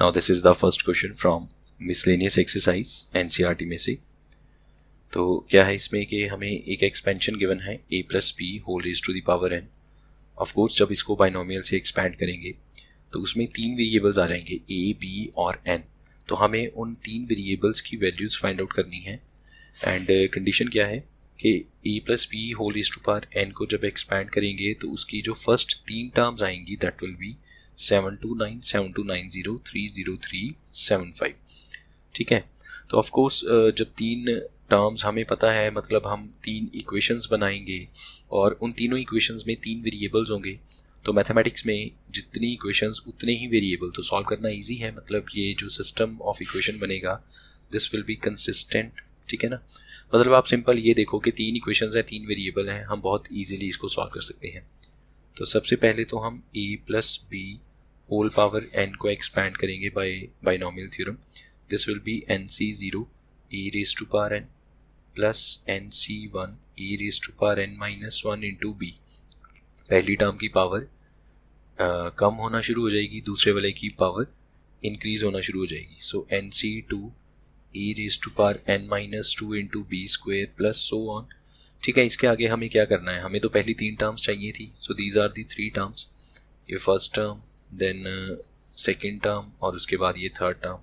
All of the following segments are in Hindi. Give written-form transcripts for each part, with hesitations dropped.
Now this is the first question from miscellaneous exercise NCERT में से। तो क्या है इसमें कि हमें एक एक्सपेंशन गिवन है a plus b whole raise to the power n। Of course जब इसको बाइनोमियल से एक्सपैंड करेंगे तो उसमें तीन वेरिएबल्स आ जाएंगे a, b और n। तो हमें उन तीन वेरिएबल्स की वैल्यूज़ फाइंड आउट करनी है। एंड कंडीशन क्या है कि a plus b whole raise to power n को जब एक्सपैंड करेंगे तो उसकी जो फर्स्ट तीन टर्म्स आएंगी दैट विल बी 729, 7290, 30375। ठीक है। तो ऑफकोर्स जब तीन टर्म्स हमें पता है, मतलब हम तीन इक्वेशंस बनाएंगे और उन तीनों इक्वेशंस में तीन वेरिएबल्स होंगे, तो मैथमेटिक्स में जितनी इक्वेशंस उतने ही वेरिएबल, तो सॉल्व करना इजी है। मतलब ये जो सिस्टम ऑफ इक्वेशन बनेगा दिस विल बी कंसिस्टेंट। ठीक है ना। मतलब आप सिंपल ये देखो कि तीन इक्वेशंस हैं, तीन वेरिएबल हैं, हम बहुत ईजिली इसको सॉल्व कर सकते हैं। तो सबसे पहले तो हम a plus b whole power n को एक्सपैंड करेंगे binomial theorem. This will be nc0 a raise to power n plus nc1 a raise to power n minus 1 into b। पहली टर्म की पावर कम होना शुरू हो जाएगी, दूसरे वाले की पावर इंक्रीज होना शुरू हो जाएगी। So nc2 a raise to power n minus 2 into b square plus so on. ठीक है। इसके आगे हमें क्या करना है, हमें तो पहली तीन टर्म्स चाहिए थी। So these are the three terms, ये first term, then second term और उसके बाद ये थर्ड टर्म,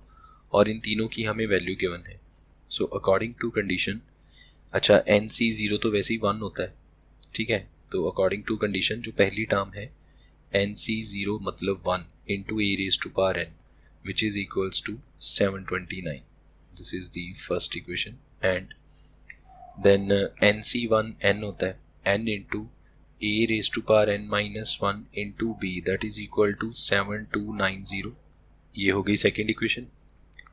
और इन तीनों की हमें वैल्यू गिवन है। सो अकॉर्डिंग टू कंडीशन, अच्छा nc0 तो वैसे ही 1 होता है। ठीक है। तो अकॉर्डिंग टू कंडीशन जो पहली टर्म है nc0 मतलब 1 into a raise to power n which is equals to 729। This is the first equation. And then nc1 n होता है n into a raise to power n minus 1 into b that is equal to 7290। ये हो गई सेकेंड इक्वेशन।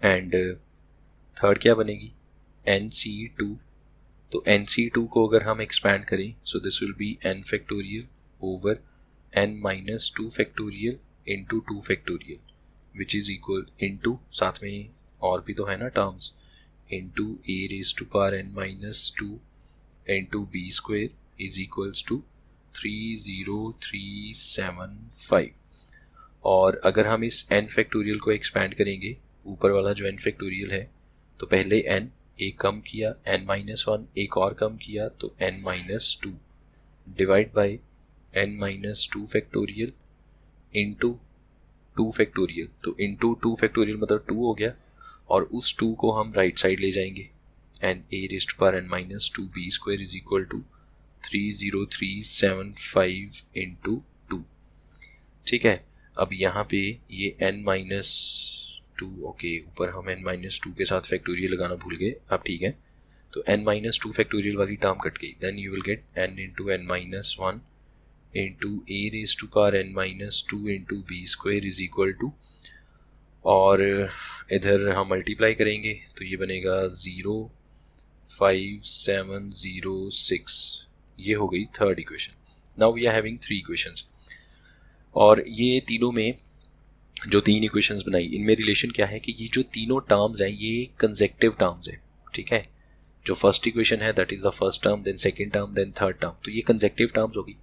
एंड थर्ड क्या बनेगी, nc2। तो nc2 को अगर हम एक्सपैंड करें so this will be n factorial over n minus 2 factorial into 2 factorial which is equal into, साथ में और भी तो है ना terms, into a raise to power n minus 2 into b square is equals to 30375। और अगर हम इस n फैक्टोरियल को एक्सपैंड करेंगे, ऊपर वाला जो n फैक्टोरियल है, तो पहले n एक कम किया, n माइनस 1 एक और कम किया, तो n minus 2 divide by n minus 2 factorial into 2 factorial. तो इंटू 2 फैक्टोरियल मतलब 2 हो गया, और उस 2 को हम राइट साइड ले जाएंगे, and a raise to power n minus 2 b square is equal to 30375 into 2। ठीक है। अब यहाँ पे ये n माइनस 2, ओके, ऊपर हम n माइनस 2 के साथ फैक्टोरियल लगाना भूल गए। अब ठीक है। तो n माइनस 2 फैक्टोरियल वाली टर्म कट गई, then you will get n into n minus 1 into a raise to power n minus 2 into b square is equal to, और इधर हम मल्टीप्लाई करेंगे तो ये बनेगा 05706। ये हो गई third equation. Now we are having three equations, और ये तीनों में जो तीन इक्वेशंस बनाई इनमें रिलेशन क्या है कि ये जो तीनों टर्म्स हैं ये कंसेक्टिव टर्म्स हैं। ठीक है। जो फर्स्ट इक्वेशन है that is the first term, then second term, then third term, तो ये कंसेक्टिव टर्म्स होगी।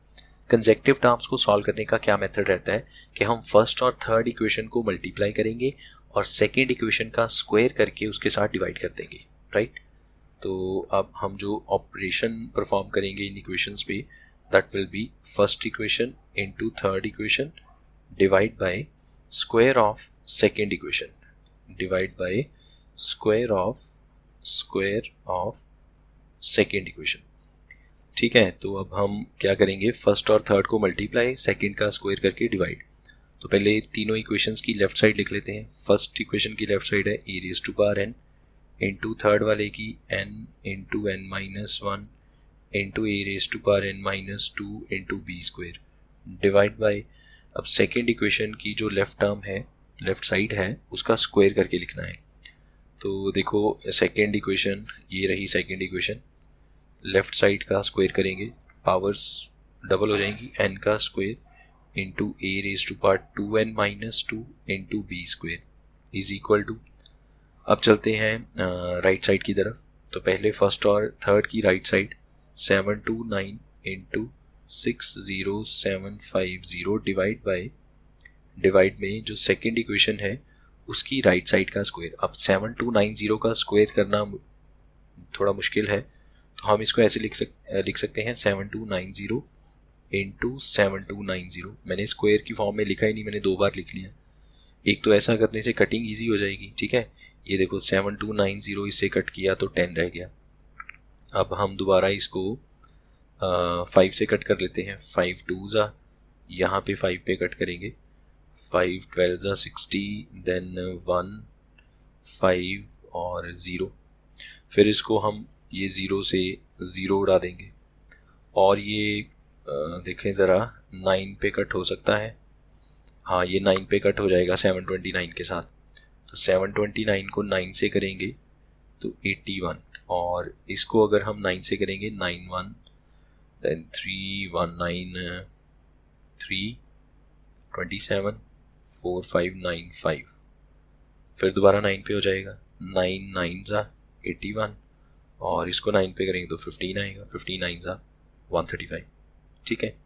कंसेक्टिव टर्म्स को सॉल्व करने का क्या मेथड रहता है कि हम फर्स्ट और थर्ड इक्वेशन को मल्टीप्लाई करेंगे और सेकेंड इक्वेशन का स्क्वायर करके उसके साथ डिवाइड कर देंगे। राइट। तो अब हम जो ऑपरेशन परफॉर्म करेंगे इन इक्वेशंस पे that will B first equation into third equation divide by square of second equation divide by square of second equation. ठीक है। तो अब हम क्या करेंगे, फर्स्ट और थर्ड को मल्टीप्लाई, सेकेंड का स्क्वायर करके डिवाइड। तो पहले तीनों इक्वेशंस की लेफ्ट साइड लिख लेते हैं। फर्स्ट इक्वेशन की लेफ्ट साइड है a raise to power n into third वाले की n into n minus 1 into a raise to power n minus 2 into b square divide by, अब सेकेंड इक्वेशन की जो लेफ्ट टर्म है, लेफ्ट साइड है, उसका स्क्वायर करके लिखना है। तो देखो सेकेंड इक्वेशन, ये रही सेकेंड इक्वेशन, लेफ्ट साइड का स्क्वायर करेंगे, पावर्स डबल हो जाएंगी, n का square into a raise to power 2n minus 2 into b square is equal to, अब चलते हैं राइट साइड की तरफ। तो पहले फर्स्ट और थर्ड की right side 729 into 60750 divide by, divide में जो सेकेंड इक्वेशन है उसकी राइट साइड का स्क्वायर। अब 7290 का स्क्वायर करना थोड़ा मुश्किल है, तो हम इसको ऐसे लिख सकते हैं 7290 इंटू 7290। मैंने स्क्वायर की फॉर्म में लिखा ही नहीं, मैंने 2 बार लिख लिया। एक तो ऐसा करने से कटिंग ईजी हो जाएगी, ठीक है। ये देखो 7290 इससे कट किया तो 10 रह गया। अब हम दोबारा इसको 5 से कट कर लेते हैं। 5 2 ज़ा, यहाँ पे 5 पे कट करेंगे। 5 12 ज़ा 60, देन 1 5 और 0। फिर इसको हम ये 0 से 0 उड़ा देंगे, और ये देखें ज़रा 9 पे कट हो सकता है। हाँ, ये 9 पे कट हो जाएगा 729 के साथ। तो 729 को 9 से करेंगे तो 81, और इसको अगर हम 9 से करेंगे 9 1 देन 3 1 9 3 27 4 5 9 5। फिर दोबारा 9 पे हो जाएगा। 9 9 ज़ा 81, और इसको 9 पे करेंगे तो 15 आएगा। 15 9 ज़ा 135, ठीक है।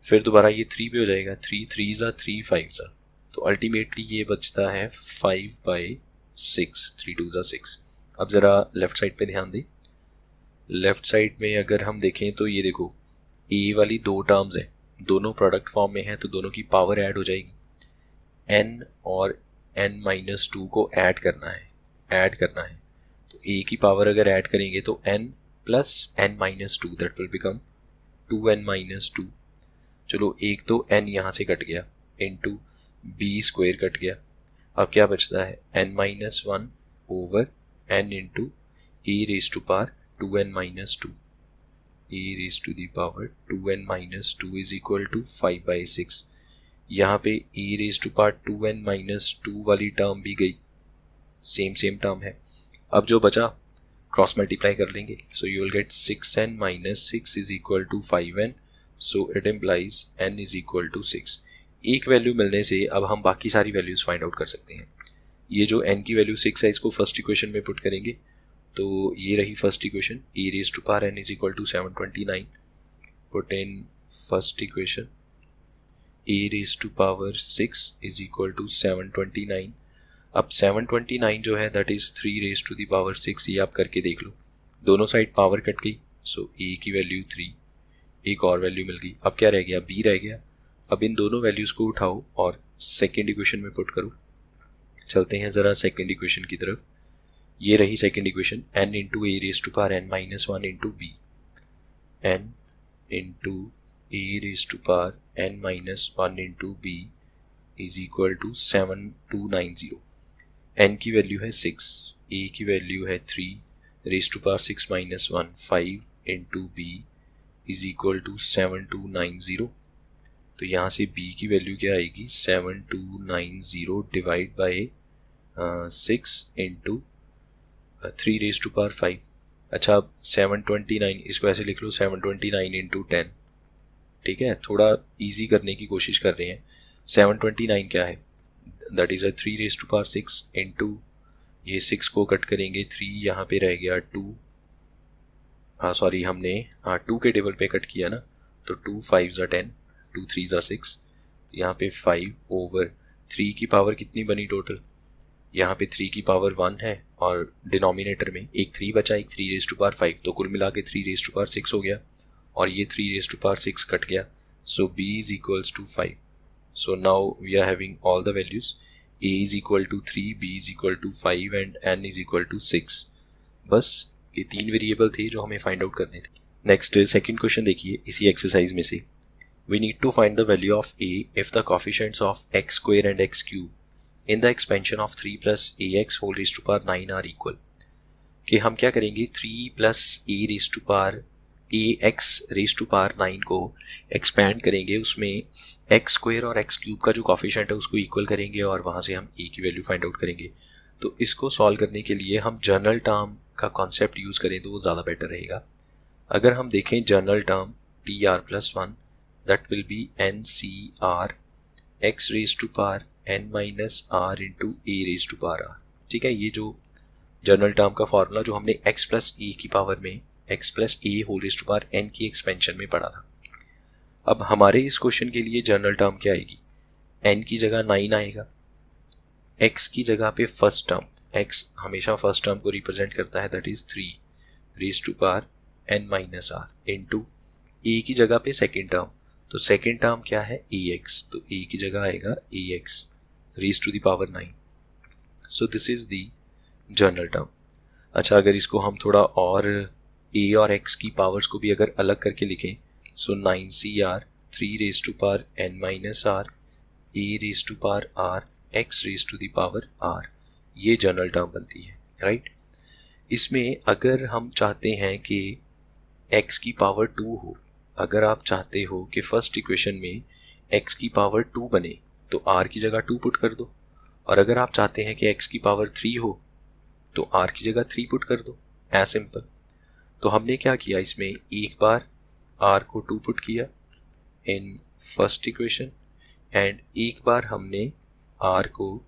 फिर दोबारा ये 3 पे हो जाएगा। 3 3 ज़ा 3 5 ज़ा, तो अल्टीमेटली ये बचता है 5/6। 3 2 ज़ा 6। अब ज़रा लेफ़्ट साइड पे ध्यान दें। लेफ़्ट साइड में अगर हम देखें तो ये देखो ए वाली 2 टर्म्स हैं, दोनों प्रोडक्ट फॉर्म में हैं, तो दोनों की पावर ऐड हो जाएगी। n और n-2 को ऐड करना है। तो a की पावर अगर ऐड करेंगे तो n plus n-2 that will become 2n-2। चलो एक तो n यहाँ से कट गया, इनटू b स्क्वायर कट गया। अब क्या बचता है n-1 over n into a raise to power 2n-2। a raise to the power 2n-2 is equal to 5/6। यहाँ पे e raise to power 2n-2 वाली टर्म भी गई, सेम टर्म है। अब जो बचा क्रॉस मल्टीप्लाई कर लेंगे, so you will get 6n-6 is equal to 5n, so it implies n is equal to 6। एक वैल्यू मिलने से अब हम बाकी सारी वैल्यूज फाइंड आउट कर सकते हैं। ये जो n की वैल्यू 6 है, इसको फर्स्ट इक्वेशन में पुट करेंगे, तो ये रही first equation. e raise to power n is equal to 729, put in first equation. a raise to power 6 is equal to 729। अब 729 जो है that is 3 raise to the power 6। ये आप करके देख लो, दोनों साइड पावर कट गई, सो a की वैल्यू 3, एक और वैल्यू मिल गई। अब क्या रह गया, b रह गया। अब इन दोनों वैल्यूज़ को उठाओ और सेकेंड इक्वेशन में पुट करो। चलते हैं ज़रा सेकेंड इक्वेशन की तरफ। ये रही second equation, n into a raise to power n-1 into b. n into a raised to power n-1 into b is equal to 7290। n की वैल्यू है 6, a की वैल्यू है 3 raised to power 6 minus 1 5 into b is equal to 7290। तो यहाँ से b की वैल्यू क्या आएगी, 7290 divide by 6 into 3 raised to power 5। अच्छा, अब 729 इसको ऐसे लिख लो, 729 इंटू 10, ठीक है। थोड़ा इजी करने की कोशिश कर रहे हैं। 729 क्या है, that is 3 raise to power 6 into ये 6 को कट करेंगे 3, यहाँ पे रह गया 2। हाँ सॉरी, हमने 2 के टेबल पे कट किया ना, तो 2 5 ज़ा 10, 2 3 ज़ा 6, यहाँ पे 5 ओवर 3 की पावर कितनी बनी टोटल, यहाँ पे 3 की पावर 1 है, और डिनोमिनेटर में एक 3 बचा, एक 3 रेज टू पावर 5, तो कुल मिला के 3 रेज टू पावर 6 हो गया, और ये 3 रेज टू पावर 6 कट गया, so b is equals to 5। So now we are having all the values, a is equal to 3, b is equal to 5 and n is equal to 6। बस ये 3 वेरिएबल थे जो हमें फाइंड आउट करने थे। नेक्स्ट सेकंड क्वेश्चन देखिए इसी एक्सरसाइज में से। We need to find the value of a if the coefficients of x square and x cube in the expansion of 3 plus ax whole raise to power 9 are equal. कि हम क्या करेंगे, 3 plus a raise to power ax raise to power 9 को एक्सपैंड करेंगे, उसमें एक्स स्क्वायर और एक्स क्यूब का जो कॉफिशिएंट है उसको इक्वल करेंगे, और वहाँ से हम a की वैल्यू फाइंड आउट करेंगे। तो इसको सॉल्व करने के लिए हम जनरल टर्म का कॉन्सेप्ट यूज़ करें तो वो ज़्यादा बेटर रहेगा। अगर हम देखें general term tr+1 that will be NCR x raise to power n-r into a raise to power r। ठीक है, ये जो जनरल टर्म का फॉर्मूला जो हमने x प्लस a की पावर में x plus a whole raise to power n की एक्सपेंशन में पढ़ा था। अब हमारे इस क्वेश्चन के लिए जनरल टर्म क्या आएगी, n की जगह 9 आएगा, x की जगह पे फर्स्ट टर्म, x हमेशा फर्स्ट टर्म को रिप्रेजेंट करता है, that is 3 raise to power n minus r into a की जगह पे सेकेंड टर्म, तो सेकेंड टर्म क्या है ax, तो a की जगह आएगा ax raise to the power 9. So this is the general term. अच्छा, अगर इसको हम थोड़ा और a और x की पावर्स को भी अगर अलग करके लिखें, so 9cr 3 raise to power n minus r a raise to power r x raise to the power r, ये जनरल टर्म बनती है, राइट. इसमें अगर हम चाहते हैं कि x की पावर 2 हो, अगर आप चाहते हो कि फर्स्ट इक्वेशन में x की पावर 2 बने तो r की जगह 2 पुट कर दो, और अगर आप चाहते हैं कि x की पावर 3 हो तो r की जगह 3 पुट कर दो, एज सिंपल. तो हमने क्या किया, इसमें एक बार r को 2 पुट किया इन फर्स्ट इक्वेशन एंड एक बार हमने r को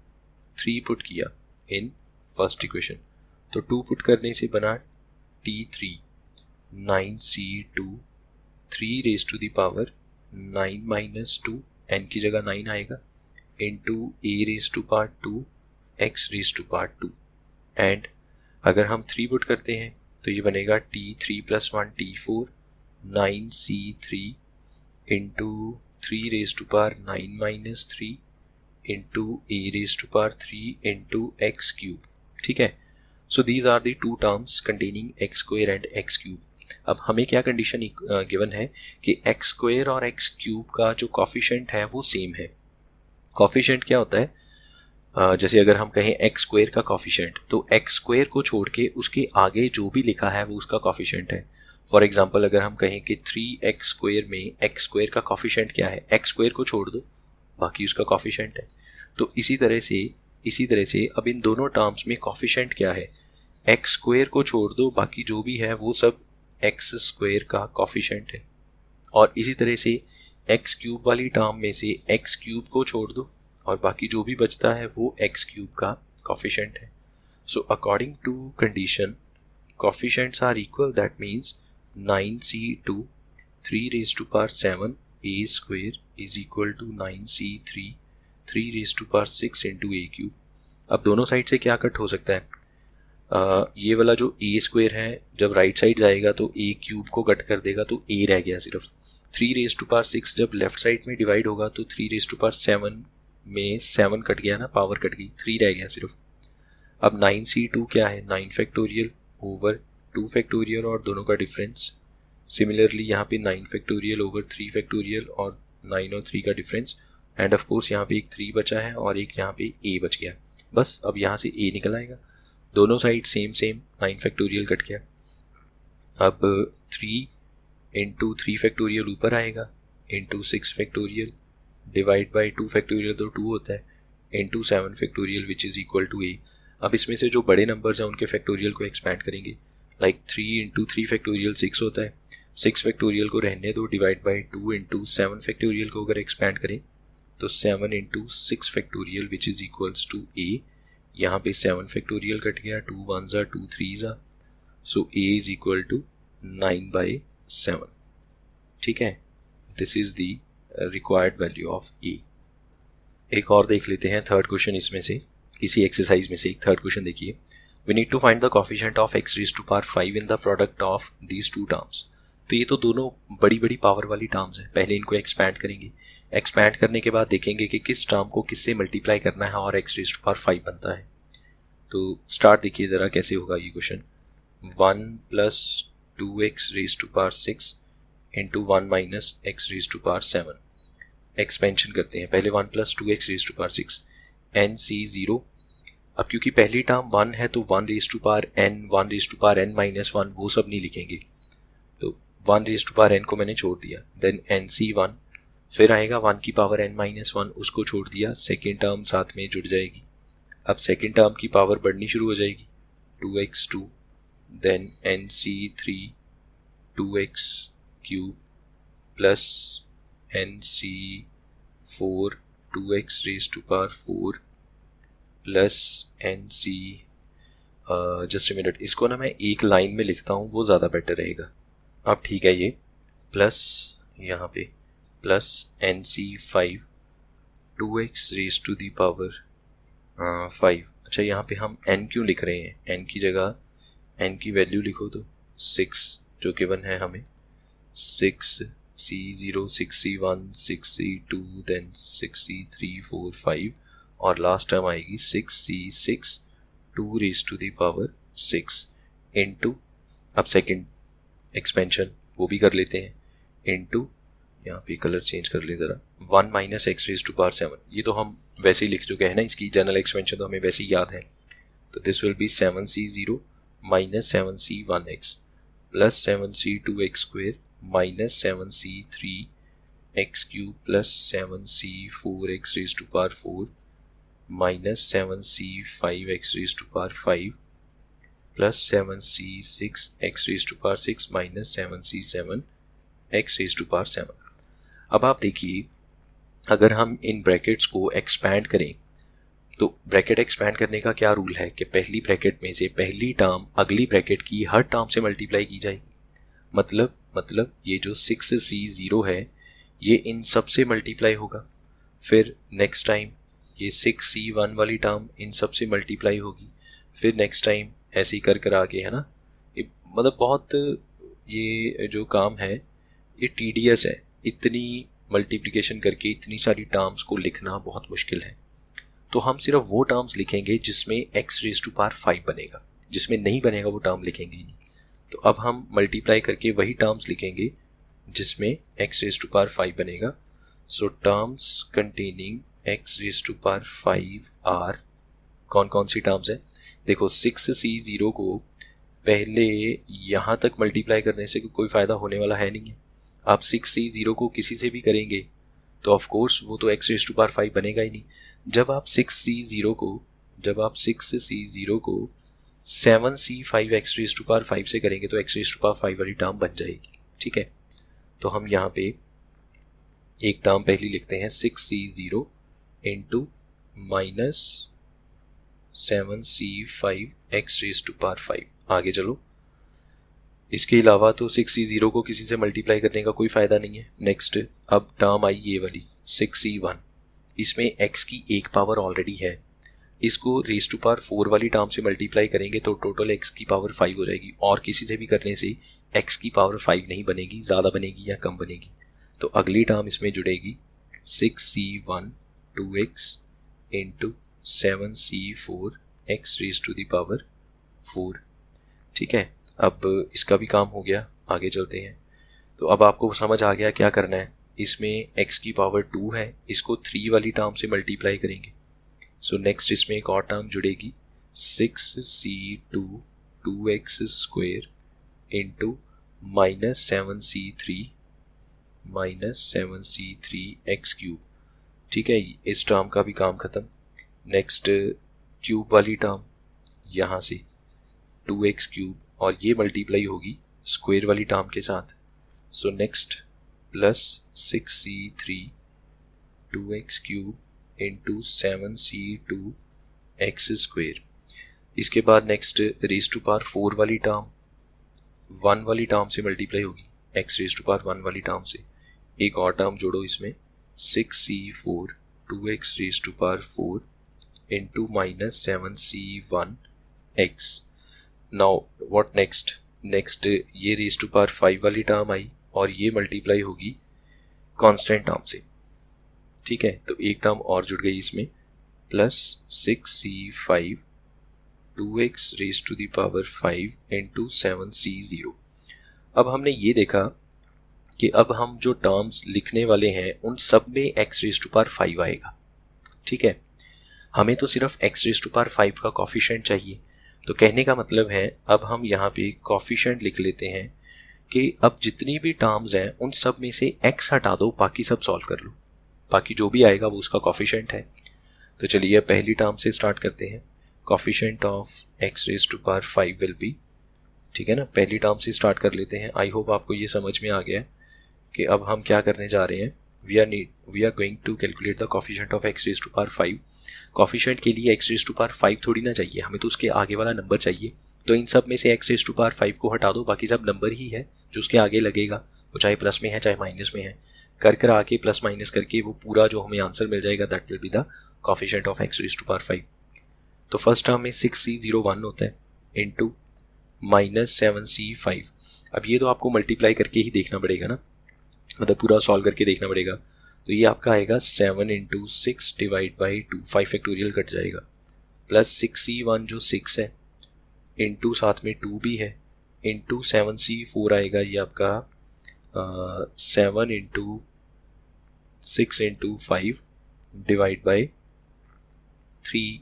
3 पुट किया इन फर्स्ट इक्वेशन. तो 2 पुट करने से बना t3 9c2 3 raise to the power 9 minus 2, n की जगह 9 आएगा, into a raise to power 2 x raise to power 2. And अगर हम 3 पुट करते हैं तो ये बनेगा t3 plus 1 t4 9c3 into 3 raise to power 9 minus 3 into a raise to power 3 into x cube. ठीक है. So these are the two terms containing x square and x cube. अब हमें क्या कंडीशन गिवन है कि एक्स स्क्वायर और एक्स क्यूब का जो कॉफिशेंट है वो सेम है. कॉफिशेंट क्या होता है, जैसे अगर हम कहें एक्स स्क्वायर का कॉफिशेंट, तो एक्स स्क्वायर को छोड़ के उसके आगे जो भी लिखा है वो उसका कॉफिशेंट है. फॉर एग्जाम्पल अगर हम कहें कि 3x स्क्वायर में एक्स स्क्वायर का कॉफिशेंट क्या है, एक्स स्क्वायर को छोड़ दो बाकी उसका कॉफिशेंट है. तो इसी तरह से अब इन दोनों टर्म्स में कॉफिशेंट क्या है, एक्स स्क्वायर को छोड़ दो बाकी जो भी है वो सब एक्स स्क्वायर का कॉफिशेंट है. और इसी तरह से एक्स क्यूब वाली टर्म में से एक्स क्यूब को छोड़ दो और बाकी जो भी बचता है वो एक्स क्यूब का कॉफिशेंट है. So according to condition coefficients are equal, that means 9c2 3 raised to power 7 a square is equal to 9c3 3 raised to power 6 into a cube. अब दोनों साइड से क्या कट हो सकता है, ये वाला जो a स्क्वायर है जब राइट साइड जाएगा तो a क्यूब को कट कर देगा तो a रह गया सिर्फ. 3 रेज टू पावर 6 जब लेफ्ट साइड में डिवाइड होगा तो 3 रेज टू पावर 7 में 7 कट गया ना, पावर कट गई, 3 रह गया सिर्फ. अब 9c2 क्या है, 9 फैक्टोरियल ओवर 2 फैक्टोरियल और दोनों का डिफरेंस. सिमिलरली यहाँ पे 9 फैक्टोरियल ओवर 3 फैक्टोरियल और 9 और 3 का डिफरेंस. एंड ऑफ कोर्स यहाँ पे एक 3 बचा है और एक यहाँ पे a बच गया. बस अब यहाँ से a निकल आएगा, दोनों साइड सेम 9 फैक्टोरियल कट गया. अब 3 इंटू 3 फैक्टोरियल ऊपर आएगा into 6 factorial divide by 2 factorial तो 2 होता है into 7 factorial which is equal to a. अब इसमें से जो बड़े नंबर्स हैं उनके फैक्टोरियल को एक्सपैंड करेंगे, लाइक 3 इंटू 3 फैक्टोरियल 6 होता है, 6 फैक्टोरियल को रहने दो, डिवाइड बाई 2 इंटू 7 फैक्टोरियल को अगर एक्सपैंड करें तो 7 into 6 factorial which is equals to a. यहाँ पे 7 फैक्टोरियल कट गया, 2 1s are 2 3s are, so a is equal to 9/7. ठीक है, this is the required value of a. एक और देख लेते हैं थर्ड क्वेश्चन, इसमें से इसी एक्सरसाइज में से एक थर्ड क्वेश्चन देखिए. We need to find the coefficient of x raise to power 5 in the product of these two terms. तो ये तो दोनों बड़ी बड़ी पावर वाली टर्म्स हैं, पहले इनको एक्सपैंड करेंगे, एक्सपैंड करने के बाद देखेंगे कि किस टर्म को किससे मल्टीप्लाई करना है और x रेज टू पावर 5 बनता है. तो स्टार्ट देखिए ज़रा कैसे होगा ये question. 1 plus 2x raise to power 6 into 1 minus x raise to power 7. Expansion करते हैं, पहले 1 plus 2x raise to power 6 nc0. अब क्योंकि पहली टर्म 1 है तो 1 raise to power n 1 raise to power n minus 1 वो सब नहीं लिखेंगे, तो 1 रेज टू पावर n को मैंने छोड़ दिया. देन nc1, फिर आएगा 1 की पावर n माइनस 1, उसको छोड़ दिया, सेकेंड टर्म साथ में जुड़ जाएगी. अब सेकेंड टर्म की पावर बढ़नी शुरू हो जाएगी, 2x2, then nc3 2x cube plus nc4 2x raise to power 4 plus nc, just a minute, इसको ना मैं एक लाइन में लिखता हूँ वो ज़्यादा बेटर रहेगा. अब ठीक है, ये प्लस यहाँ पे plus nc5 2x raise to the power 5। अच्छा, यहाँ पे हम n क्यों लिख रहे हैं? n की जगह n की वैल्यू लिखो तो 6 जो गिवन है हमें, 6C0, 6C1, 6C2, then 6C3, 4, 5 और लास्ट टर्म आएगी 6C6 2 raise to the power 6 into, अब सेकंड एक्सपेंशन वो भी कर लेते हैं, इनटू, यहाँ पे कलर चेंज कर ले ज़रा, 1 minus x raise to power 7। ये तो हम वैसे ही लिख चुके हैं ना, इसकी जनरल एक्सपेंशन तो हमें वैसे ही याद है। तो this will be 7C0 minus 7C1x plus 7C2x square minus 7C3x cube plus 7C4x raise to power 4 minus 7C5x raise to power 5 plus 7C6x raise to power 6 minus 7C7x raise to power 7। अब आप देखिए, अगर हम इन ब्रैकेट्स को एक्सपैंड करें तो ब्रैकेट एक्सपैंड करने का क्या रूल है कि पहली ब्रैकेट में से पहली टर्म अगली ब्रैकेट की हर टर्म से मल्टीप्लाई की जाएगी। मतलब ये जो 6C0 है ये इन सब से मल्टीप्लाई होगा, फिर नेक्स्ट टाइम ये 6C1 वाली टर्म इन सब से मल्टीप्लाई होगी, फिर नेक्स्ट टाइम ऐसे ही कर आगे, है ना। मतलब बहुत ये जो काम है ये टीडियस है, इतनी मल्टीप्लिकेशन करके इतनी सारी टर्म्स को लिखना बहुत मुश्किल है। तो हम सिर्फ वो टर्म्स लिखेंगे जिसमें x रेज़ टू पावर 5 बनेगा, जिसमें नहीं बनेगा वो टर्म लिखेंगे ही नहीं। तो अब हम मल्टीप्लाई करके वही टर्म्स लिखेंगे जिसमें x रेज़ टू पावर 5 बनेगा। So terms containing x raise to power 5 are, कौन कौन सी टर्म्स है? देखो, 6C0 को पहले यहाँ तक मल्टीप्लाई करने से कोई फ़ायदा होने वाला है नहीं है। आप 6C0 को किसी से भी करेंगे तो ऑफ कोर्स वो तो x रेज़ टू पावर 5 बनेगा ही नहीं। जब आप 6C0 को 7C5x रेज़ टू पावर 5 से करेंगे तो x रेज़ टू पावर 5 वाली टर्म बन जाएगी, ठीक है। तो हम यहाँ पे एक टर्म पहली लिखते हैं 6C0 into minus 7C5x raise to power 5। आगे चलो, इसके अलावा तो 6C0 को किसी से मल्टीप्लाई करने का कोई फ़ायदा नहीं है। नेक्स्ट अब टर्म आई ये वाली 6C1, इसमें x की एक पावर ऑलरेडी है, इसको रेज़ टू पावर 4 वाली टर्म से मल्टीप्लाई करेंगे तो टोटल x की पावर 5 हो जाएगी, और किसी से भी करने से x की पावर 5 नहीं बनेगी, ज़्यादा बनेगी या कम बनेगी। तो अगली टर्म इसमें जुड़ेगी 6C1 2x into 7C4 x raise to the power 4, ठीक है। अब इसका भी काम हो गया, आगे चलते हैं। तो अब आपको समझ आ गया क्या करना है। इसमें x की पावर 2 है, इसको 3 वाली टर्म से मल्टीप्लाई करेंगे। सो नेक्स्ट इसमें एक और टर्म जुड़ेगी 6C2 2x square into minus 7C3 x cube, ठीक है। इस टर्म का भी काम ख़त्म। नेक्स्ट क्यूब वाली टर्म यहाँ से 2x क्यूब, और ये मल्टीप्लाई होगी स्क्वायर वाली टर्म के साथ। So next plus 6C3 2x cube into 7C2 x square. इसके बाद नेक्स्ट रेज़ टू पावर 4 वाली टर्म 1 वाली टर्म से मल्टीप्लाई होगी, x रेज़ टू पावर 1 वाली टर्म से। एक और टर्म जोड़ो इसमें 6C4 2x raise to power 4 into minus 7C1 x। Now what next ये रेज़ टू पावर 5 वाली टर्म आई और ये मल्टीप्लाई होगी कांस्टेंट टर्म से, ठीक है। तो एक टर्म और जुड़ गई इसमें, plus 6C5 2x raise to the power 5 into 7C0। अब हमने ये देखा कि अब हम जो टर्म्स लिखने वाले हैं उन सब में x रेज़ टू पावर 5 आएगा, ठीक है। हमें तो सिर्फ x रेज़ टू पावर 5 का कॉफिशिएंट चाहिए। तो कहने का मतलब है अब हम यहाँ पे कॉफिशिएंट लिख लेते हैं कि अब जितनी भी टर्म्स हैं उन सब में से x हटा दो, बाकी सब सॉल्व कर लो, बाकी जो भी आएगा वो उसका कॉफिशिएंट है। तो चलिए पहली टर्म से स्टार्ट करते हैं। Coefficient of x raise to power 5 will be, ठीक है ना। पहली टर्म से स्टार्ट कर लेते हैं। आई होप आपको ये समझ में आ गया है कि अब हम क्या करने जा रहे हैं। We are going to calculate the coefficient of x raise to power 5। Coefficient के लिए x रेज़ टू पावर 5 थोड़ी ना चाहिए, हमें तो उसके आगे वाला नंबर चाहिए। तो इन सब में से x रेज़ टू पावर 5 को हटा दो, बाकी सब नंबर ही है जो उसके आगे लगेगा, वो चाहे प्लस में है चाहे माइनस में है। कर आके प्लस माइनस करके वो पूरा जो हमें आंसर मिल जाएगा that will be the coefficient of x raise to power 5। तो फर्स्ट टर्म में 6C01 होता है इंटू -7C5। अब ये तो आपको मल्टीप्लाई करके ही देखना पड़ेगा ना, मतलब पूरा सॉल्व करके देखना पड़ेगा। तो ये आपका आएगा 7 × 6 डिवाइड बाई 2, 5 फैक्टोरियल कट जाएगा, प्लस 6C1 जो 6 है इंटू साथ में 2 भी है, इंटू 7C4 आएगा ये आपका 7 × 6 × 5 डिवाइड बाई 3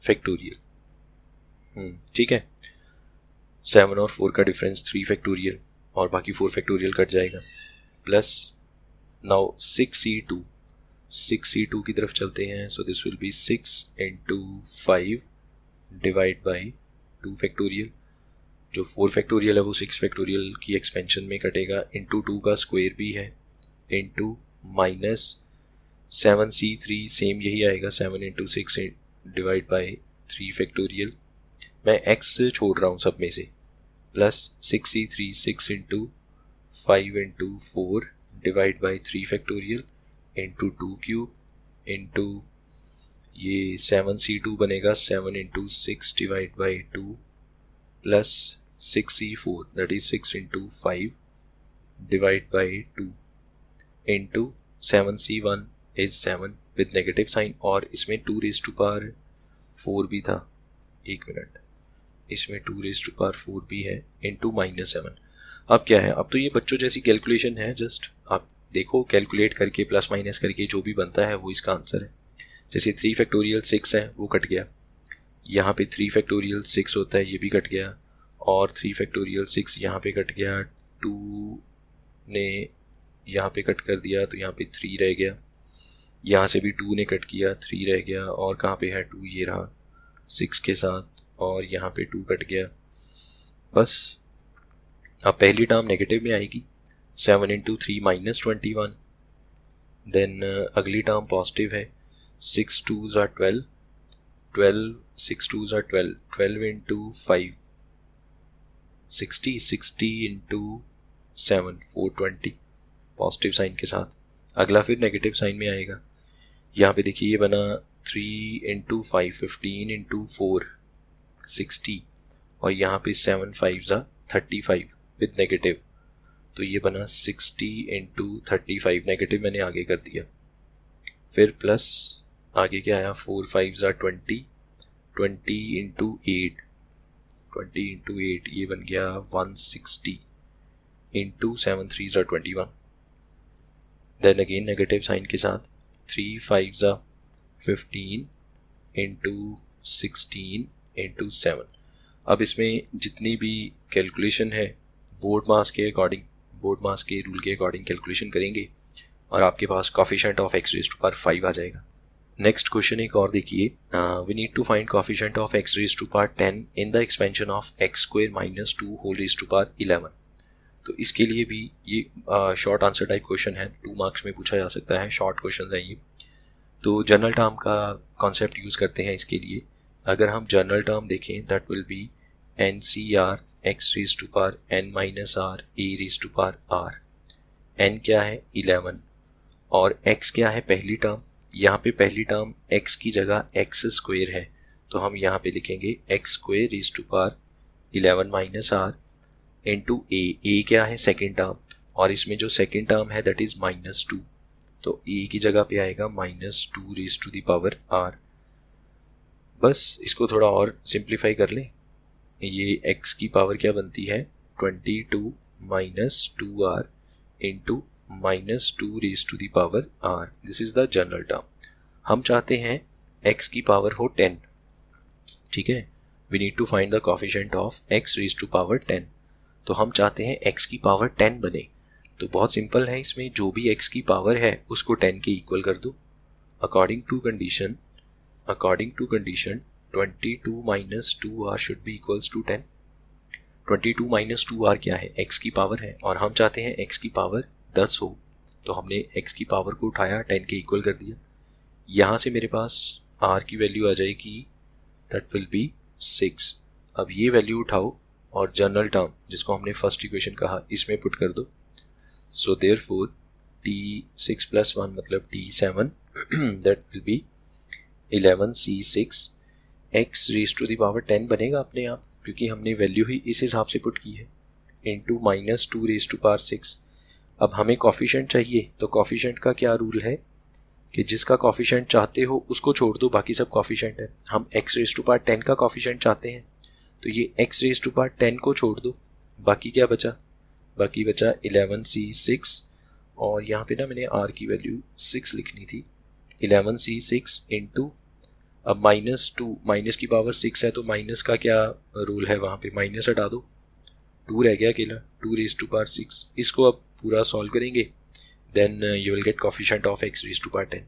फैक्टोरियल। ठीक है, 7 और 4 का डिफरेंस 3 फैक्टोरियल और बाकी 4 फैक्टोरियल कट जाएगा, प्लस नाउ 6C2 की तरफ चलते हैं। सो this will B 6 × 5 divide by 2 factorial. जो 4 फैक्टोरियल है वो 6 फैक्टोरियल की एक्सपेंशन में कटेगा, इंटू 2 का स्क्वायर भी है, इंटू -7C3 सेम यही आएगा, 7 × 6 डिवाइड बाई 3 फैक्टोरियल। मैं x छोड़ रहा हूँ सब में से, plus 6C3 6 × 5 × 4 divide by 3 factorial into 2 क्यूब, इंटू ये 7C2 बनेगा 7 × 6 divide by 2 plus 6C4 that is 6 × 5 divide by 2 into 7C1 is 7 with negative sign, और इसमें 2⁴ भी था, एक मिनट, इसमें 2⁴ भी है, इंटू -7। अब क्या है, अब तो ये बच्चों जैसी कैलकुलेशन है, जस्ट आप देखो कैलकुलेट करके प्लस माइनस करके जो भी बनता है वो इसका आंसर है। जैसे 3 फैक्टोरियल 6 है वो कट गया, यहाँ पे 3 फैक्टोरियल 6 होता है ये भी कट गया, और 3 फैक्टोरियल 6 यहाँ पे कट गया, 2 ने यहाँ पे कट कर दिया तो यहाँ पे 3 रह गया, यहाँ से भी 2 ने कट किया 3 रह गया, और कहाँ पे है 2, ये रहा 6 के साथ, और यहाँ पे 2 कट गया। बस अब पहली टर्म नेगेटिव में आएगी, 7 × 3 -21, देन अगली टर्म पॉजिटिव है, 6 2s are 12, 6 2s are 12, 12 × 5 60, 60 × 7 420 positive sign के साथ। अगला फिर नेगेटिव साइन में आएगा, यहाँ पे देखिए ये बना 3 × 5 15 × 4 60, और यहाँ पे 7 5s are 35 विद नेगेटिव, तो ये बना 60 × 35, नेगेटिव मैंने आगे कर दिया, फिर प्लस आगे क्या आया 4 5s are 20, 20 × 8 ये बन गया 160 × 7 3s are 21, then again negative sign के साथ 3 5s are 15 × 16 × 7। अब इसमें जितनी भी कैलकुलेशन है बोर्ड मास के अकॉर्डिंग, बोर्ड मास के रूल के अकॉर्डिंग कैलकुलेशन करेंगे और आपके पास कोफिशिएंट ऑफ x⁵5 आ जाएगा। नेक्स्ट क्वेश्चन एक और देखिए, we need to find coefficient of x⁵10 in the expansion of x² - 2 whole ⁻11। तो इसके लिए भी ये शॉर्ट आंसर टाइप क्वेश्चन है, 2 मार्क्स में पूछा जा सकता है, शॉर्ट क्वेश्चन है ये। तो जनरल टर्म का कॉन्सेप्ट यूज़ करते हैं इसके लिए। अगर हम जनरल टर्म देखें that will be NCR x⁻n - r a⁻r। n क्या है 11, और x क्या है पहली टर्म, यहाँ पे पहली टर्म x की जगह x² है, तो हम यहाँ पे लिखेंगे x² 11 - r इंटू a क्या है सेकेंड टर्म, और इसमें जो सेकेंड टर्म है दैट इज -2, तो a की जगह पे आएगा -2⁻r। बस इसको थोड़ा और सिंप्लीफाई कर लें, ये x की पावर क्या बनती है 22 - 2r into -2⁻r। This is the general term. हम चाहते हैं x की पावर हो 10, ठीक है, we need to find the coefficient of x⁻10। तो हम चाहते हैं x की पावर 10 बने, तो बहुत सिंपल है, इसमें जो भी x की पावर है उसको 10 के इक्वल कर दो। According to condition 22 - 2r should be equals to 10। 22 - 2r क्या है x की पावर है, और हम चाहते हैं x की पावर 10 हो, तो हमने x की पावर को उठाया 10 के इक्वल कर दिया। यहाँ से मेरे पास r की वैल्यू आ जाएगी दैट विल बी 6। अब ये वैल्यू उठाओ और जनरल टर्म जिसको हमने फर्स्ट इक्वेशन कहा इसमें पुट कर दो। सो देयरफॉर t6 + 1 मतलब t7 that will be 11c6 x raise to the power 10 बनेगा अपने आप, क्योंकि हमने वैल्यू ही इस हिसाब से पुट की है, into minus 2 raise to power 6। अब हमें कॉफिशेंट चाहिए, तो कॉफिशेंट का क्या रूल है कि जिसका कॉफिशेंट चाहते हो उसको छोड़ दो, बाकी सब कॉफिशेंट है। हम एक्स रेज टू पावर 10 का कॉफिशेंट चाहते हैं, तो ये एक्स रेज टू पावर 10 को छोड़ दो, बाकी क्या बचा, बाकी बचा 11c6, और यहाँ पे ना मैंने r की वैल्यू 6 लिखनी थी। 11c6 इंटू, अब -2, माइनस की पावर 6 है तो माइनस का क्या रूल है, वहाँ पे माइनस हटा दो, 2 रह गया अकेला, 2 रेज टू पावर 6। इसको अब पूरा सॉल्व करेंगे, then you will get coefficient of x raise to power 10।